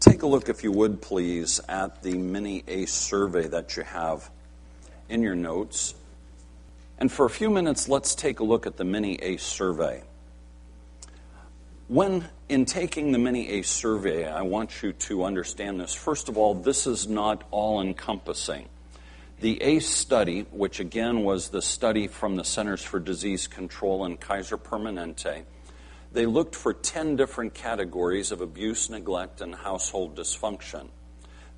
Take a look, if you would, please, at the mini ACE survey that you have in your notes. And for a few minutes, let's take a look at the mini ACE survey. When in taking the mini ACE survey, I want you to understand this. First of all, this is not all-encompassing. The ACE study, which again was the study from the Centers for Disease Control and Kaiser Permanente, they looked for 10 different categories of abuse, neglect, and household dysfunction.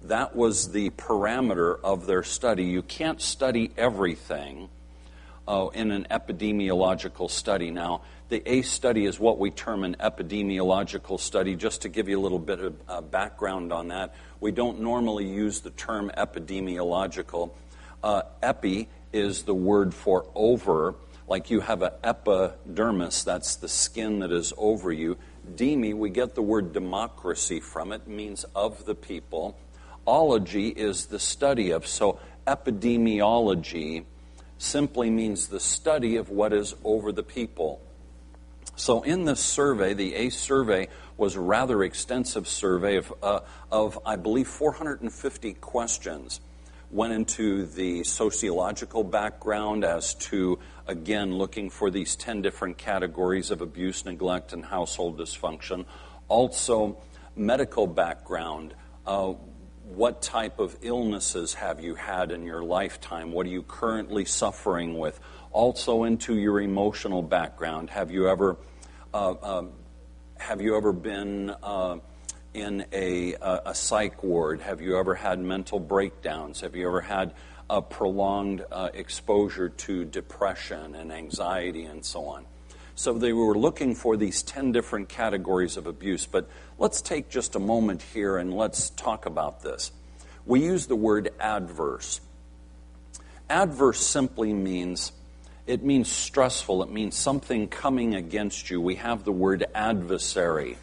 That was the parameter of their study. You can't study everything in an epidemiological study. Now, the ACE study is what we term an epidemiological study. Just to give you a little bit of background on that, we don't normally use the term epidemiological. Epi is the word for over. Like you have an epidermis, that's the skin that is over you. Demi, we get the word democracy from it, means of the people. Ology is the study of. So epidemiology simply means the study of what is over the people. So in this survey, the ACE survey was a rather extensive survey of I believe, 450 questions. Went into the sociological background as to, again, looking for these 10 different categories of abuse, neglect, and household dysfunction. Also, medical background. What type of illnesses have you had in your lifetime? What are you currently suffering with? Also into your emotional background. Have you ever been in a psych ward? Have you ever had mental breakdowns? Have you ever had a prolonged exposure to depression and anxiety and so on? So they were looking for these 10 different categories of abuse. But let's take just a moment here and let's talk about this. We use the word adverse. Adverse simply means stressful. It means something coming against you. We have the word adversary.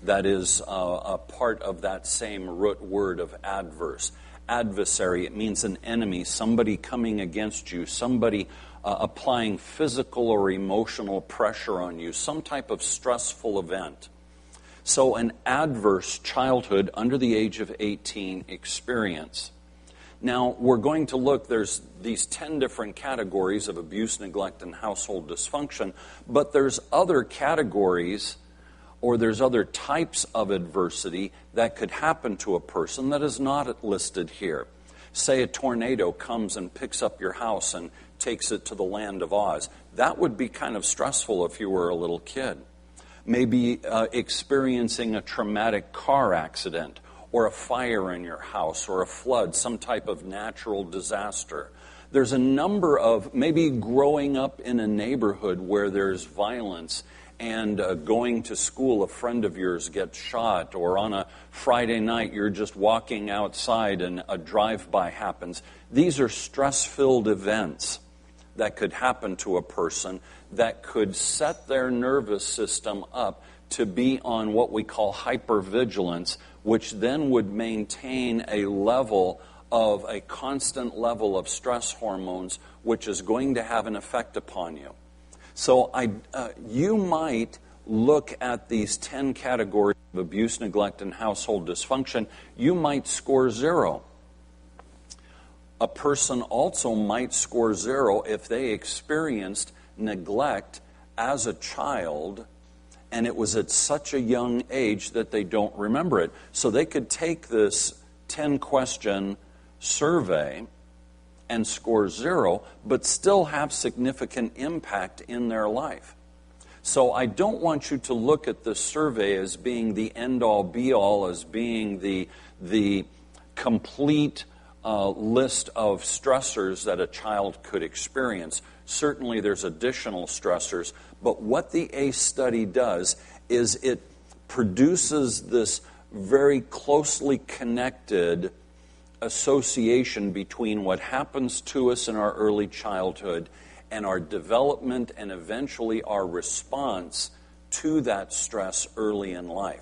That is a part of that same root word of adverse. Adversary, it means an enemy, somebody coming against you, somebody applying physical or emotional pressure on you, some type of stressful event. So an adverse childhood under the age of 18 experience. Now, we're going to look, there's these 10 different categories of abuse, neglect, and household dysfunction, but there's other categories or there's other types of adversity that could happen to a person that is not listed here. Say a tornado comes and picks up your house and takes it to the land of Oz. That would be kind of stressful if you were a little kid. Maybe experiencing a traumatic car accident or a fire in your house or a flood, some type of natural disaster. There's a number of, maybe growing up in a neighborhood where there's violence and going to school, a friend of yours gets shot, or on a Friday night you're just walking outside and a drive-by happens. These are stress-filled events that could happen to a person that could set their nervous system up to be on what we call hypervigilance, which then would maintain a constant level of stress hormones, which is going to have an effect upon you. So you might look at these 10 categories of abuse, neglect, and household dysfunction. You might score 0. A person also might score 0 if they experienced neglect as a child and it was at such a young age that they don't remember it. So they could take this 10-question survey and score 0, but still have significant impact in their life. So I don't want you to look at the survey as being the end-all, be-all, as being the complete list of stressors that a child could experience. Certainly there's additional stressors, but what the ACE study does is it produces this very closely connected association between what happens to us in our early childhood and our development and eventually our response to that stress early in life.